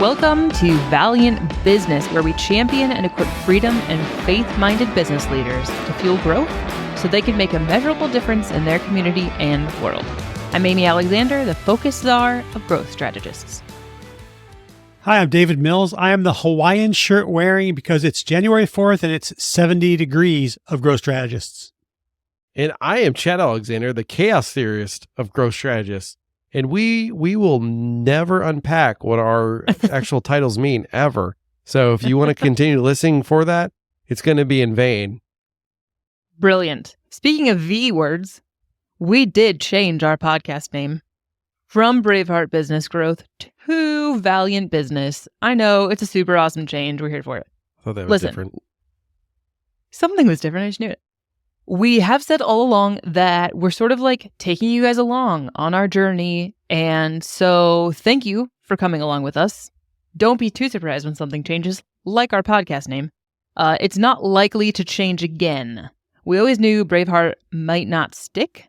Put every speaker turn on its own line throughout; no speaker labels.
Welcome to Valiant Business, where we champion and equip freedom and faith-minded business leaders to fuel growth so they can make a measurable difference in their community and world. I'm Amy Alexander, the focus czar of growth strategists.
Hi, I'm David Mills. I am the Hawaiian shirt wearing because it's January 4th and it's 70 degrees of growth strategists.
And I am Chad Alexander, the chaos theorist of growth strategists. And we will never unpack what our actual titles mean, ever. So if you want to continue listening for that, it's going to be in vain.
Brilliant. Speaking of V words, we did change our podcast name from Braveheart Business Growth to Valiant Business. I know, it's a super awesome change. We're here for it.
I thought that was different.
Something was different. I just knew it. We have said all along that we're sort of like taking you guys along on our journey. And so thank you for coming along with us. Don't be too surprised when something changes, like our podcast name. It's not likely to change again. We always knew Braveheart might not stick,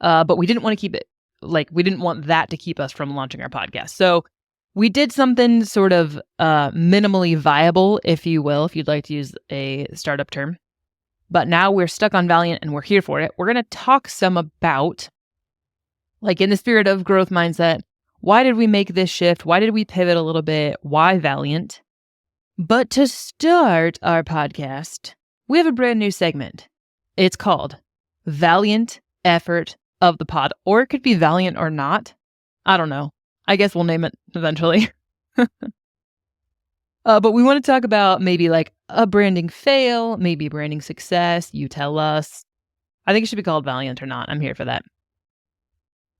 but we didn't want to keep it. We didn't want that to keep us from launching our podcast. So we did something sort of minimally viable, if you will, if you'd like to use a startup term. But now we're stuck on Valiant and we're here for it. We're going to talk some about, in the spirit of growth mindset, why did we make this shift? Why did we pivot a little bit? Why Valiant? But to start our podcast, we have a brand new segment. It's called Valiant Effort of the Pod, or it could be Valiant or Not. I don't know. I guess we'll name it eventually. But we want to talk about maybe a branding fail, maybe branding success. You tell us. I think it should be called Valiant or Not. I'm here for that.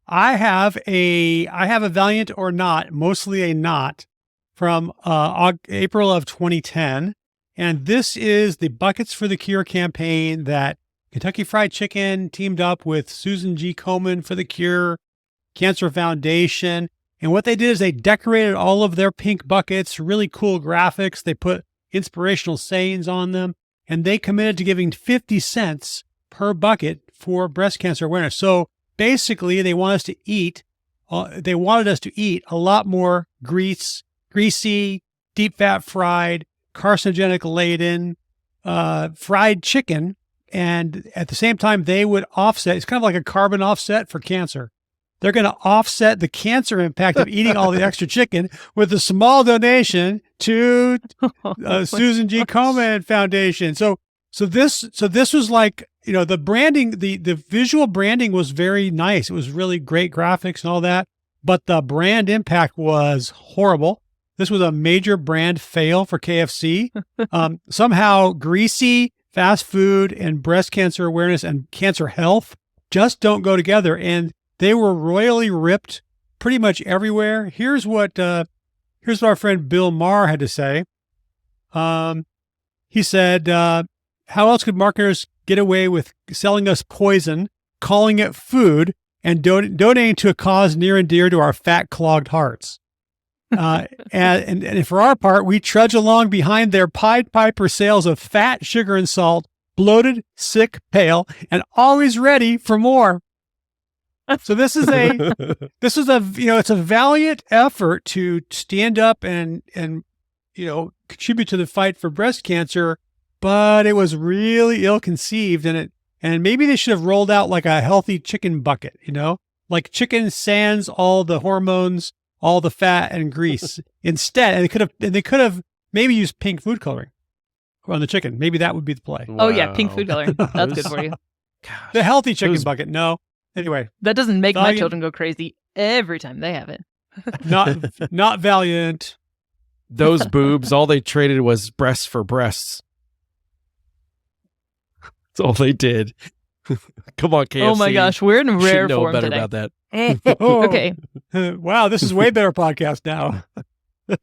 I have a Valiant or Not, mostly a not, from April of 2010. And this is the Buckets for the Cure campaign that Kentucky Fried Chicken teamed up with Susan G. Komen for the Cure, Cancer Foundation. And what they did is they decorated all of their pink buckets, really cool graphics. They put inspirational sayings on them, and they committed to giving 50 cents per bucket for breast cancer awareness. So basically, they wanted us to eat a lot more greasy, deep fat fried, carcinogenic laden, fried chicken. And at the same time, they would offset, it's kind of like a carbon offset for cancer. They're going to offset the cancer impact of eating all the extra chicken with a small donation to Susan G. Komen Foundation. So this was the branding, the visual branding was very nice. It was really great graphics and all that, but the brand impact was horrible. This was a major brand fail for KFC. Somehow greasy fast food and breast cancer awareness and cancer health just don't go together. And they were royally ripped pretty much everywhere. Here's what our friend Bill Maher had to say. He said, how else could marketers get away with selling us poison, calling it food, and donating to a cause near and dear to our fat-clogged hearts? And for our part, we trudge along behind their Pied Piper sales of fat, sugar, and salt, bloated, sick, pale, and always ready for more. So it's a valiant effort to stand up and contribute to the fight for breast cancer, but it was really ill-conceived, and maybe they should have rolled out like a healthy chicken bucket, like chicken sans all the hormones, all the fat and grease instead, and they could have maybe used pink food coloring on the chicken. Maybe that would be the play.
Wow. Oh yeah, pink food coloring. That's good for you.
Gosh, the healthy chicken bucket. No. Anyway,
that doesn't make my children go crazy every time they have it.
Not Valiant.
Those boobs, all they traded was breasts for breasts. That's all they did. Come on, KFC.
Oh my gosh, we're in rare
know
form
better
today.
about that.
Okay.
Wow, this is way better podcast now.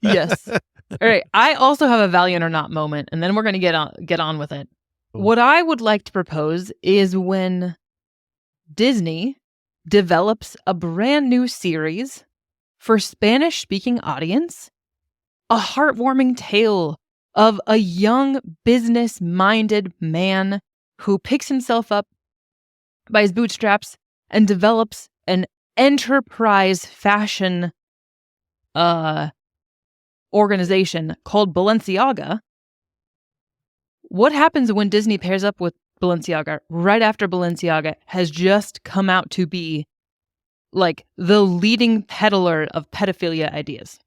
Yes. All right. I also have a Valiant or Not moment, and then we're going to get on with it. What I would like to propose is when Disney develops a brand new series for Spanish-speaking audience, a heartwarming tale of a young business-minded man who picks himself up by his bootstraps and develops an enterprise fashion organization called Balenciaga. What happens when Disney pairs up with Balenciaga right after Balenciaga has just come out to be like the leading peddler of pedophilia ideas?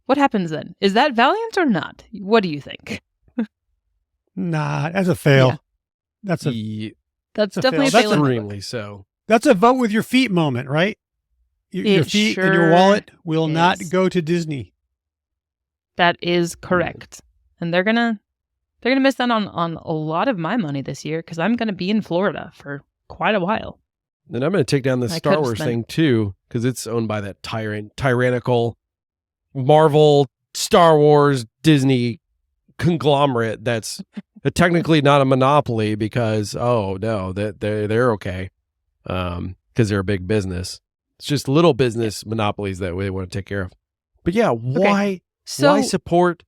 What happens then? Is that Valiant or not? What do you think?
Nah, that's a fail.
Yeah.
That's a
That's
a
definitely a
fail.
fail.
That's
Extremely so.
that's a vote with your feet moment, right? Your
It
feet and your
sure
wallet will not
is.
go to Disney.
That is correct. And they're gonna miss out on a lot of my money this year because I'm gonna be in Florida for quite a while.
And I'm going to take down this
I
Star
could've
Wars
spent-
thing too, because it's owned by that tyrannical Marvel, Star Wars, Disney conglomerate that's technically not a monopoly because, oh no, that they're okay because they're a big business. It's just little business monopolies that they want to take care of. But yeah, why support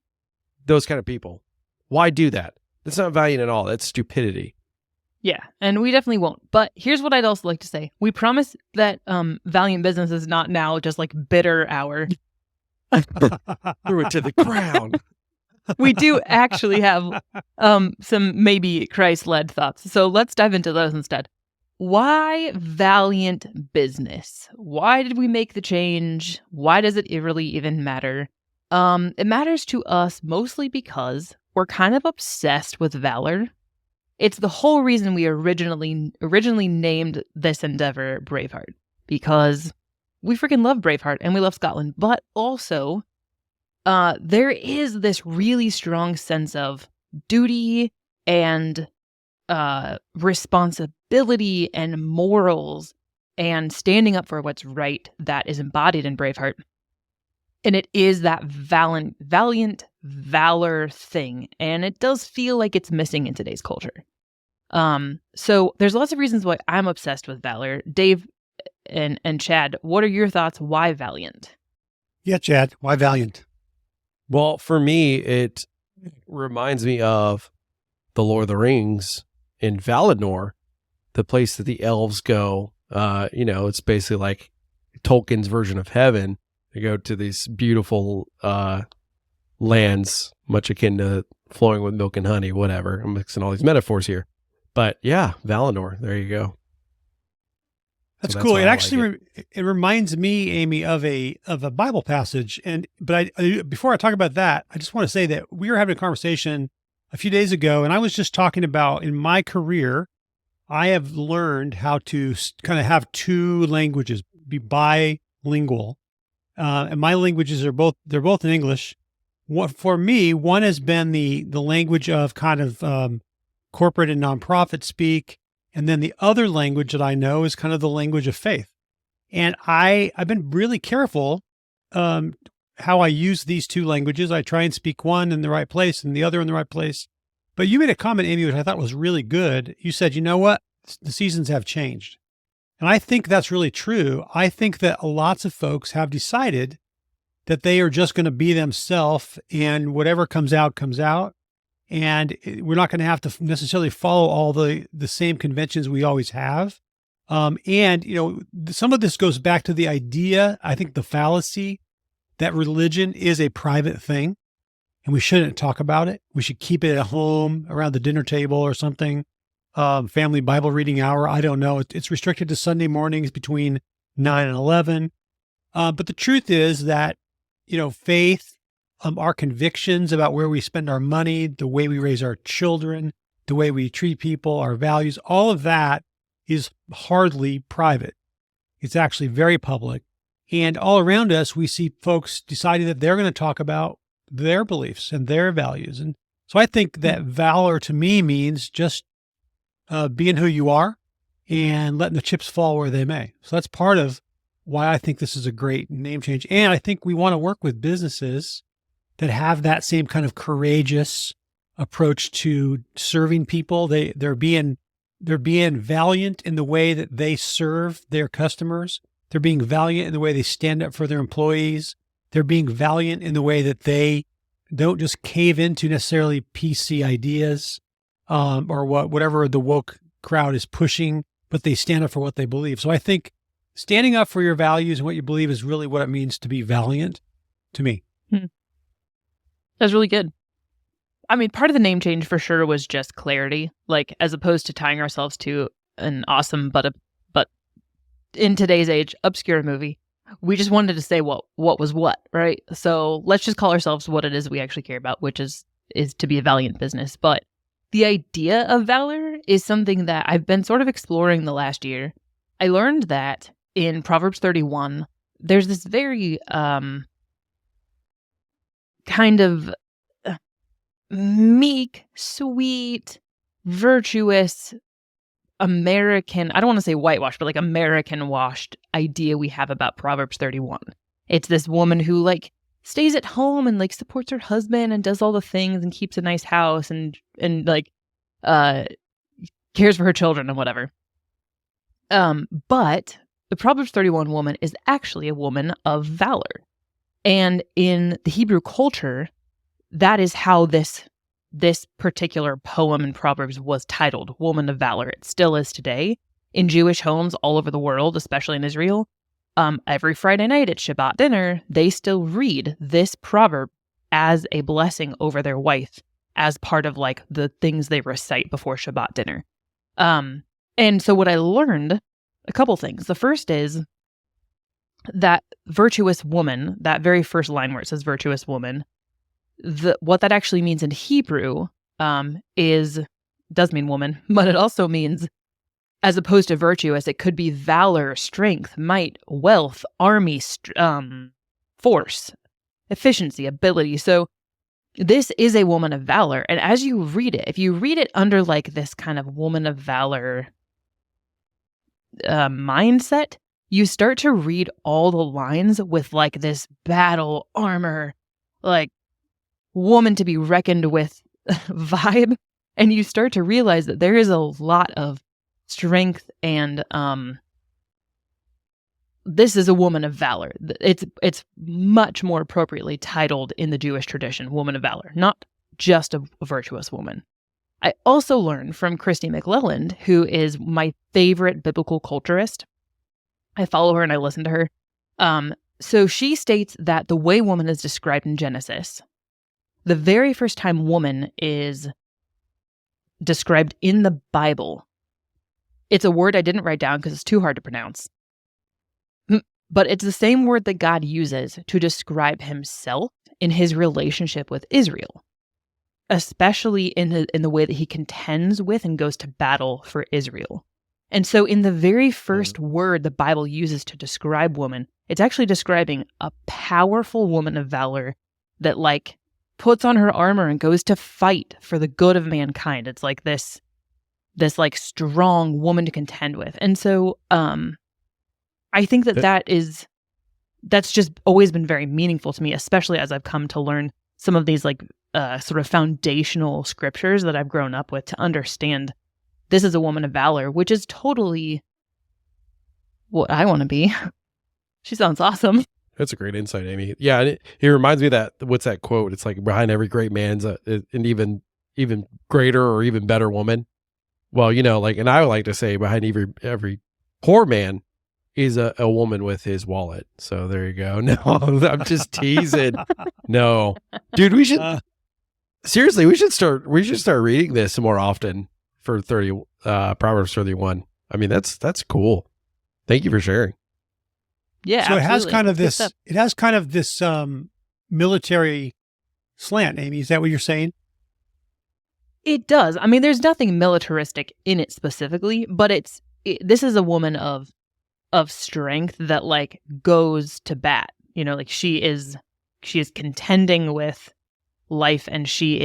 those kind of people? Why do that? That's not Valiant at all. That's stupidity.
Yeah, and we definitely won't. But here's what I'd also like to say. We promise that Valiant Business is not now just like bitter hour.
Threw it to the ground.
We do actually have some maybe Christ-led thoughts. So let's dive into those instead. Why Valiant Business? Why did we make the change? Why does it really even matter? It matters to us mostly because we're kind of obsessed with valor. It's the whole reason we originally named this endeavor Braveheart, because we freaking love Braveheart and we love Scotland, but also there is this really strong sense of duty and responsibility and morals and standing up for what's right that is embodied in Braveheart. And it is that valiant valor thing. And it does feel like it's missing in today's culture. So there's lots of reasons why I'm obsessed with valor. Dave and Chad, what are your thoughts? Why Valiant?
Yeah, Chad, why Valiant?
Well, for me, it reminds me of the Lord of the Rings in Valinor, the place that the elves go. It's basically like Tolkien's version of heaven. They go to these beautiful lands, much akin to flowing with milk and honey, whatever. I'm mixing all these metaphors here. But yeah, Valinor, there you go.
That's
So
cool.
why
It
I
actually it reminds me, Amy, of a Bible passage. But before I talk about that, I just want to say that we were having a conversation a few days ago, and I was just talking about in my career, I have learned how to kind of have two languages, be bilingual, and my languages are both in English. For me, one has been the language of kind of corporate and nonprofit speak. And then the other language that I know is kind of the language of faith. And I've been really careful how I use these two languages. I try and speak one in the right place and the other in the right place. But you made a comment, Amy, which I thought was really good. You said, you know what? The seasons have changed. And I think that's really true. I think that lots of folks have decided that they are just going to be themselves and whatever comes out, comes out. And we're not going to have to necessarily follow all the same conventions we always have. And some of this goes back to the idea, I think the fallacy that religion is a private thing and we shouldn't talk about it. We should keep it at home around the dinner table or something. Family Bible reading hour. I don't know. It's restricted to Sunday mornings between 9 and 11. But the truth is that, faith, our convictions about where we spend our money, the way we raise our children, the way we treat people, our values, all of that is hardly private. It's actually very public. And all around us, we see folks deciding that they're going to talk about their beliefs and their values. And so I think that valor to me means just being who you are and letting the chips fall where they may. So that's part of why I think this is a great name change. And I think we want to work with businesses that have that same kind of courageous approach to serving people. They're being valiant in the way that they serve their customers. They're being valiant in the way they stand up for their employees. They're being valiant in the way that they don't just cave into necessarily PC ideas or whatever the woke crowd is pushing, but they stand up for what they believe. So I think standing up for your values and what you believe is really what it means to be valiant to me.
That's really good. I mean, part of the name change for sure was just clarity, like as opposed to tying ourselves to an awesome but in today's age obscure movie. We just wanted to say what was what, right? So let's just call ourselves what it is we actually care about, which is to be a valiant business. But the idea of valor is something that I've been sort of exploring the last year. I learned that in Proverbs 31, there's this very kind of meek, sweet, virtuous, American, I don't want to say whitewashed, but like American washed idea we have about Proverbs 31. It's this woman who like stays at home and like supports her husband and does all the things and keeps a nice house and like cares for her children and whatever. But the Proverbs 31 woman is actually a woman of valor. And in the Hebrew culture, that is how this particular poem in Proverbs was titled, Woman of Valor. It still is today in Jewish homes all over the world, especially in Israel. Every Friday night at Shabbat dinner, they still read this proverb as a blessing over their wife as part of like the things they recite before Shabbat dinner. And so what I learned, a couple things. The first is that virtuous woman, that very first line where it says virtuous woman, what that actually means in Hebrew does mean woman, but it also means, as opposed to virtuous, it could be valor, strength, might, wealth, army, force, efficiency, ability. So this is a woman of valor. And as you read it, if you read it under like this kind of woman of valor mindset, you start to read all the lines with like this battle, armor, like woman to be reckoned with vibe. And you start to realize that there is a lot of strength and this is a woman of valor. It's much more appropriately titled in the Jewish tradition, woman of valor, not just a virtuous woman. I also learned from Christy McClelland, who is my favorite biblical culturist. I follow her and I listen to her. So she states that the way woman is described in Genesis, the very first time woman is described in the Bible, it's a word I didn't write down because it's too hard to pronounce. But it's the same word that God uses to describe himself in his relationship with Israel, especially in the way that he contends with and goes to battle for Israel. And so in the very first word the Bible uses to describe woman, it's actually describing a powerful woman of valor that like puts on her armor and goes to fight for the good of mankind. It's like this like strong woman to contend with. And so I think that's just always been very meaningful to me, especially as I've come to learn some of these like sort of foundational scriptures that I've grown up with to understand this is a woman of valor, which is totally what I want to be. She sounds awesome.
That's a great insight, Amy. Yeah, and it reminds me of that, what's that quote? It's like behind every great man's an even greater or even better woman. Well, you know, like, and I would like to say behind every poor man is a woman with his wallet. So there you go. No, I'm just teasing. No, dude, we should seriously, we should start reading this more often for Proverbs 31. I mean, that's cool. Thank you for sharing.
Yeah.
So
absolutely.
it has kind of this military slant, Amy. Is that what you're saying?
It does. I mean, there's nothing militaristic in it specifically, but this is a woman of strength that like goes to bat. You know, like she is contending with life, and she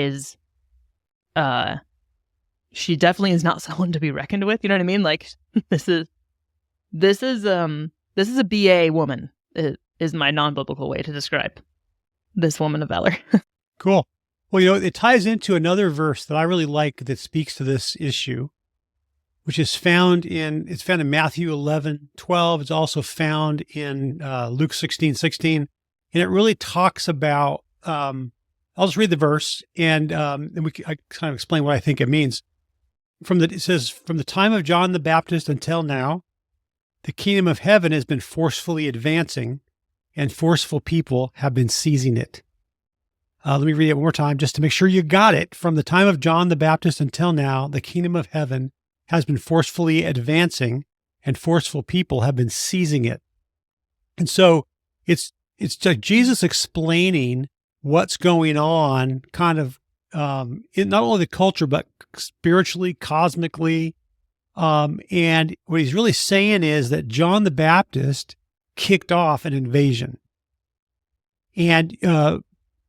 definitely is not someone to be reckoned with. You know what I mean? Like this is a BA woman is my non-biblical way to describe this woman of valor.
Cool. Well, you know, it ties into another verse that I really like that speaks to this issue, which is found in Matthew 11:12. It's also found in Luke 16:16. And it really talks about, I'll just read the verse and I kind of explain what I think it means. It says, from the time of John the Baptist until now, the kingdom of heaven has been forcefully advancing, and forceful people have been seizing it. Let me read it one more time just to make sure you got it. From the time of John the Baptist until now, the kingdom of heaven has been forcefully advancing, and forceful people have been seizing it. And so it's like Jesus explaining what's going on kind of in not only the culture, but spiritually, cosmically. And what he's really saying is that John the Baptist kicked off an invasion. And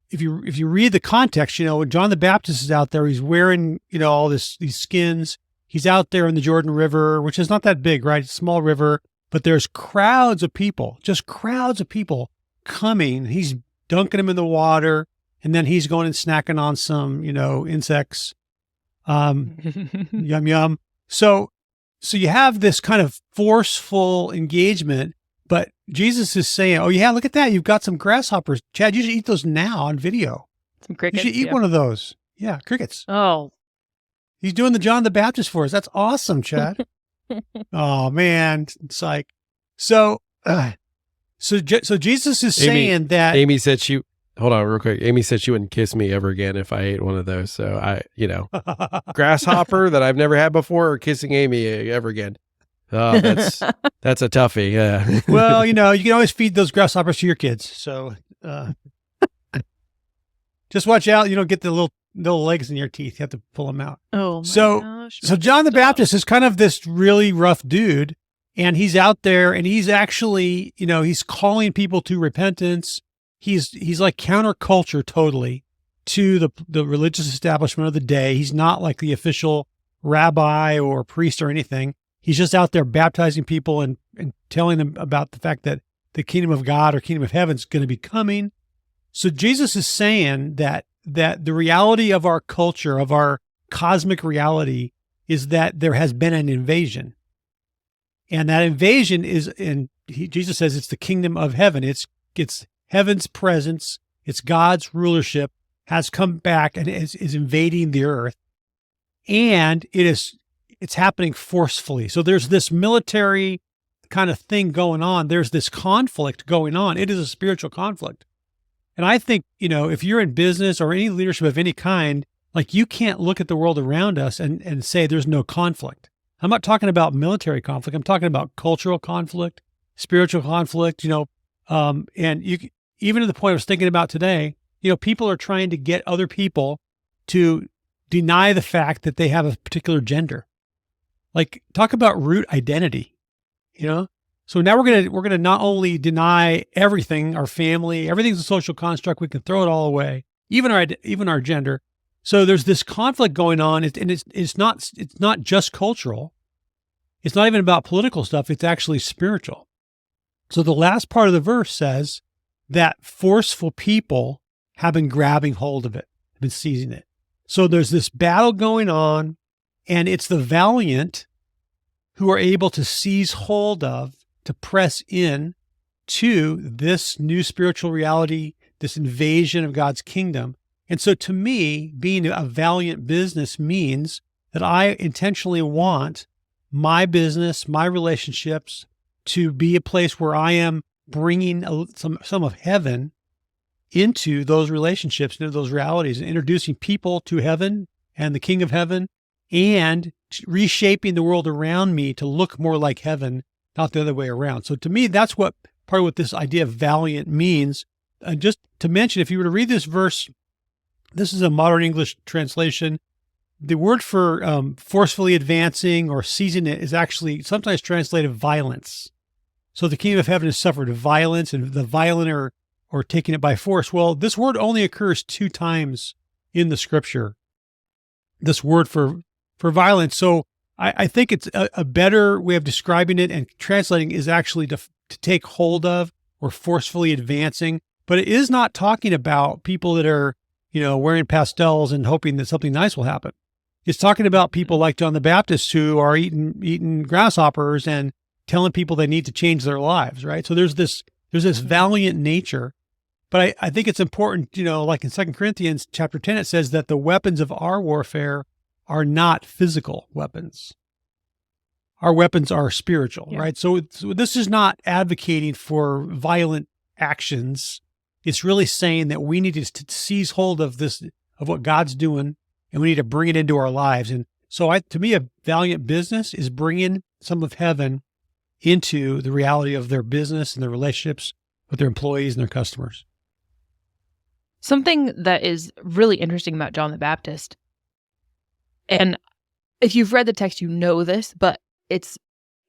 if you read the context, when John the Baptist is out there, he's wearing, all these skins. He's out there in the Jordan River, which is not that big, right? It's a small river, but there's crowds of people, just crowds of people coming. He's dunking them in the water, and then he's going and snacking on some, insects. Yum, yum. So you have this kind of forceful engagement, but Jesus is saying, oh yeah, look at that. You've got some grasshoppers. Chad, you should eat those now on video.
Some crickets.
You should eat one of those. Yeah, crickets.
Oh.
He's doing the John the Baptist for us. That's awesome, Chad. Oh man. It's like, so Jesus is saying that
Amy said hold on real quick. Amy said she wouldn't kiss me ever again if I ate one of those. So grasshopper that I've never had before, or kissing Amy ever again. Oh, that's a toughie. Yeah.
Well, you can always feed those grasshoppers to your kids. So just watch out. You don't get the little legs in your teeth. You have to pull them out.
Oh, my gosh.
So John the Baptist is kind of this really rough dude, and he's out there, and he's actually, he's calling people to repentance. He's like counterculture totally to the religious establishment of the day. He's not like the official rabbi or priest or anything. He's just out there baptizing people and telling them about the fact that the kingdom of God or kingdom of heaven is going to be coming. So Jesus is saying that the reality of our culture, of our cosmic reality, is that there has been an invasion. And that invasion is, Jesus says it's the kingdom of heaven. It's heaven's presence. It's God's rulership has come back and is invading the earth. And it's happening forcefully. So there's this military kind of thing going on. There's this conflict going on. It is a spiritual conflict. And I think, if you're in business or any leadership of any kind, like you can't look at the world around us and say there's no conflict. I'm not talking about military conflict. I'm talking about cultural conflict, spiritual conflict, and even to the point I was thinking about today, people are trying to get other people to deny the fact that they have a particular gender. Like, talk about root identity, So now we're gonna not only deny everything, our family, everything's a social construct. We can throw it all away, even our gender. So there's this conflict going on, and it's not just cultural. It's not even about political stuff. It's actually spiritual. So the last part of the verse says that forceful people have been grabbing hold of it, have been seizing it. So there's this battle going on, and it's the valiant who are able to seize hold of, to press in to this new spiritual reality, this invasion of God's kingdom. And so to me, being a valiant business means that I intentionally want my business, my relationships to be a place where I am bringing some of heaven into those relationships, into those realities, and introducing people to heaven and the King of Heaven, and reshaping the world around me to look more like heaven, not the other way around. So to me, that's what part of what this idea of valiant means. And just to mention, if you were to read this verse, this is a modern English translation. The word for forcefully advancing or seizing it is actually sometimes translated violence. So the kingdom of heaven has suffered violence, and the violent or taking it by force. Well, this word only occurs 2 times in the scripture, this word for violence. So I think it's a better way of describing it and translating is actually to take hold of or forcefully advancing. But it is not talking about people that are, wearing pastels and hoping that something nice will happen. It's talking about people like John the Baptist who are eating grasshoppers and telling people they need to change their lives, right? So there's this valiant nature. But I think it's important, like in 2 Corinthians chapter 10, it says that the weapons of our warfare are not physical weapons. Our weapons are spiritual, right? So this is not advocating for violent actions It's really saying that we need to seize hold of this, of what God's doing, and we need to bring it into our lives. And so to me, a valiant business is bringing some of heaven into the reality of their business and their relationships with their employees and their customers.
Something that is really interesting about John the Baptist, and if you've read the text, you know this, but it's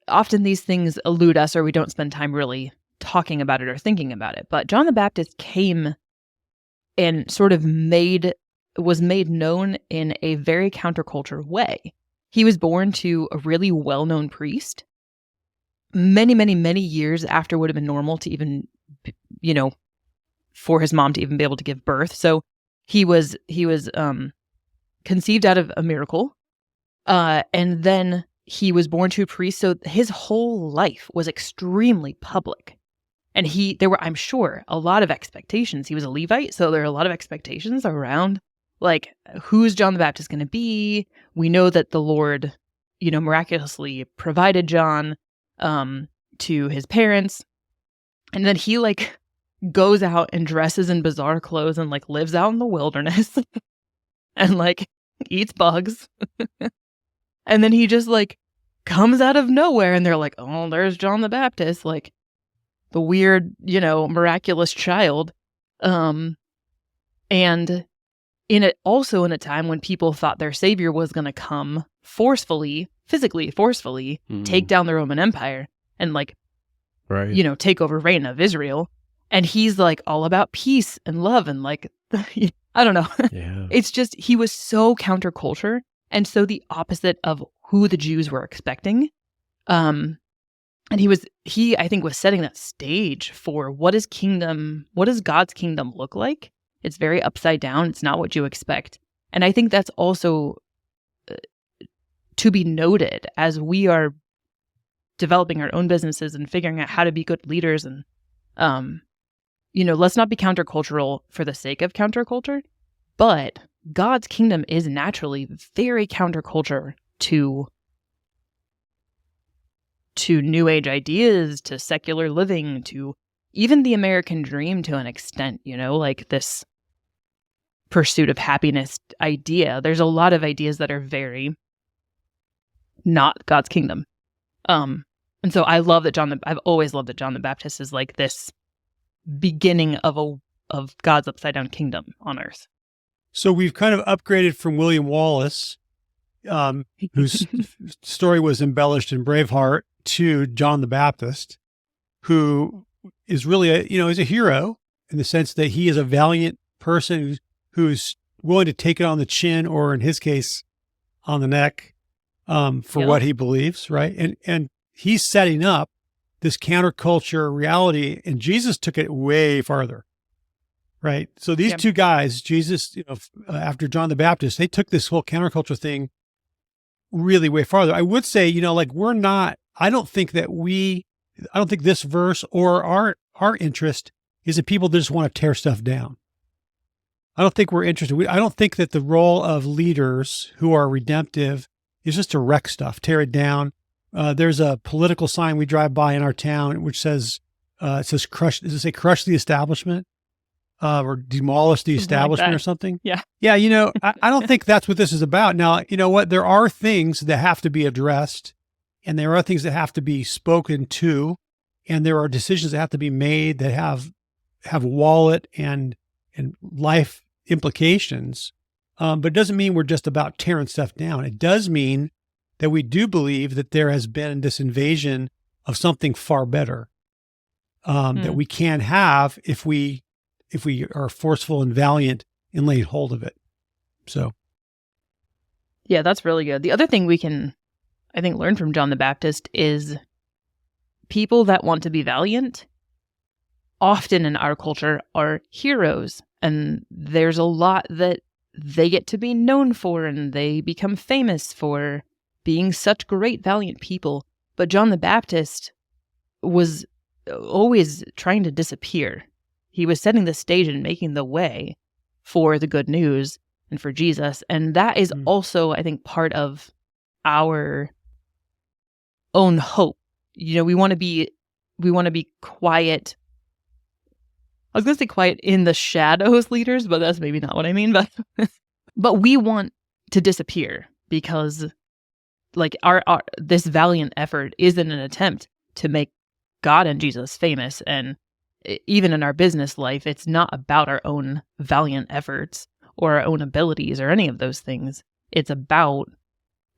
often these things elude us or we don't spend time really talking about it or thinking about it. But John the Baptist came and sort of was made known in a very counterculture way. He was born to a really well-known priest many, many, many years after would have been normal to even, for his mom to even be able to give birth. So he was conceived out of a miracle. And then he was born to a priest. So his whole life was extremely public. And there were, I'm sure, a lot of expectations. He was a Levite, so there are a lot of expectations around, like, who's John the Baptist going to be? We know that the Lord, miraculously provided John to his parents. And then he, goes out and dresses in bizarre clothes and, lives out in the wilderness and, eats bugs. And then he just, comes out of nowhere and they're like, oh, there's John the Baptist, the weird, miraculous child. And also in a time when people thought their savior was going to come physically forcefully, take down the Roman Empire and
right.
Take over reign of Israel. And he's all about peace and love and I don't know.
Yeah.
It's just, he was so counterculture and so the opposite of who the Jews were expecting. And he I think was setting that stage for what does God's kingdom look like? It's very upside down. It's not what you expect. And I think that's also to be noted as we are developing our own businesses and figuring out how to be good leaders. And, let's not be countercultural for the sake of counterculture, but God's kingdom is naturally very counterculture to New Age ideas, to secular living, to even the American dream to an extent, this pursuit of happiness idea. There's a lot of ideas that are very not God's kingdom. And so I love that I've always loved that John the Baptist is this beginning of God's upside down kingdom on earth.
So we've kind of upgraded from William Wallace, whose story was embellished in Braveheart, to John the Baptist, who is really is a hero in the sense that he is a valiant person who's willing to take it on the chin, or in his case, on the neck, for what he believes, right? And he's setting up this counterculture reality, and Jesus took it way farther, right? So these two guys, Jesus, after John the Baptist, they took this whole counterculture thing really way farther. I would say, we're not, I don't think this verse or our interest is that people just want to tear stuff down. I don't think we're interested. I don't think that the role of leaders who are redemptive is just to wreck stuff, tear it down. There's a political sign we drive by in our town which says, crush, does it say crush the establishment? Or demolish the establishment or something?
Yeah.
Yeah, I don't think that's what this is about. Now, you know what? There are things that have to be addressed, and there are things that have to be spoken to, and there are decisions that have to be made that have wallet and life implications. But it doesn't mean we're just about tearing stuff down. It does mean that we do believe that there has been this invasion of something far better that we can have if we are forceful and valiant in laying hold of it. So.
Yeah, that's really good. The other thing we can, I think, learn from John the Baptist is people that want to be valiant often in our culture are heroes. And there's a lot that they get to be known for, and they become famous for being such great, valiant people. But John the Baptist was always trying to disappear. He was setting the stage and making the way for the good news and for Jesus. And that is also, I think, part of our own hope. We want to be quiet, I was going to say quiet in the shadows leaders, but that's maybe not what I mean. But we want to disappear because like our this valiant effort isn't an attempt to make God and Jesus famous. And even in our business life, it's not about our own valiant efforts or our own abilities or any of those things. It's about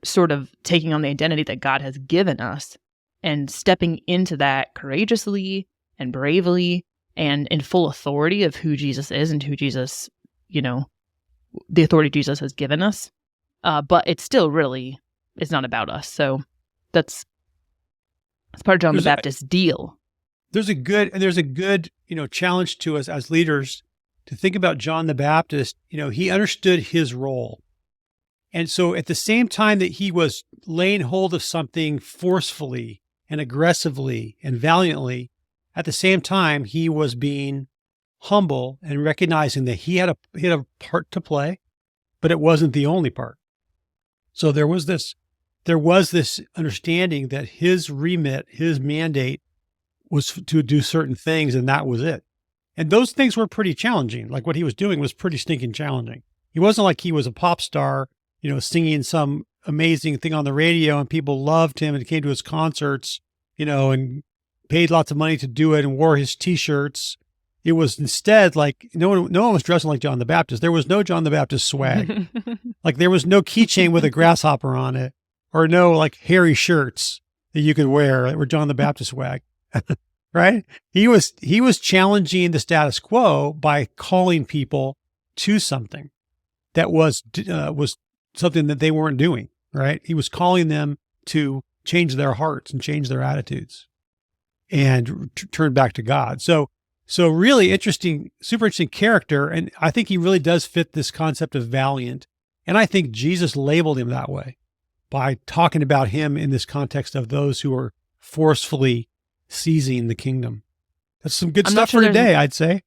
sort of taking on the identity that God has given us and stepping into that courageously and bravely and in full authority of who Jesus is and who Jesus, the authority Jesus has given us. But it's still really, it's not about us. So that's part of John the Baptist's deal.
There's a good, challenge to us as leaders to think about John the Baptist. He understood his role. And so at the same time that he was laying hold of something forcefully and aggressively and valiantly, at the same time, he was being humble and recognizing that he had a part to play, but it wasn't the only part. So there was this understanding that his remit, his mandate was to do certain things, and that was it. And those things were pretty challenging. Like what he was doing was pretty stinking challenging. He wasn't like he was a pop star, singing some amazing thing on the radio and people loved him and came to his concerts, and paid lots of money to do it and wore his t-shirts. It was instead like no one was dressing like John the Baptist. There was no John the Baptist swag. Like there was no keychain with a grasshopper on it or no like hairy shirts that you could wear that were John the Baptist swag. Right? He was challenging the status quo by calling people to something that was something that they weren't doing, right? He was calling them to change their hearts and change their attitudes and turn back to God. So really interesting, super interesting character. And I think he really does fit this concept of valiant. And I think Jesus labeled him that way by talking about him in this context of those who are forcefully seizing the kingdom. That's some good stuff for today, I'd say.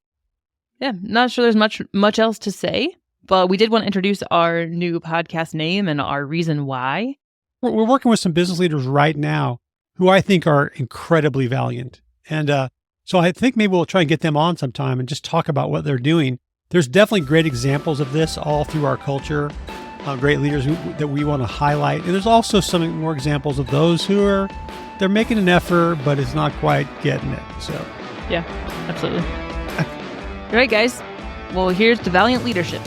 Yeah, not sure there's much else to say, but we did want to introduce our new podcast name and our reason why.
We're working with some business leaders right now who I think are incredibly valiant. And so I think maybe we'll try and get them on sometime and just talk about what they're doing. There's definitely great examples of this all through our culture, great leaders that we want to highlight. And there's also some more examples of those who they're making an effort, but it's not quite getting it. So,
yeah, absolutely. All right, guys. Well, here's to valiant leadership.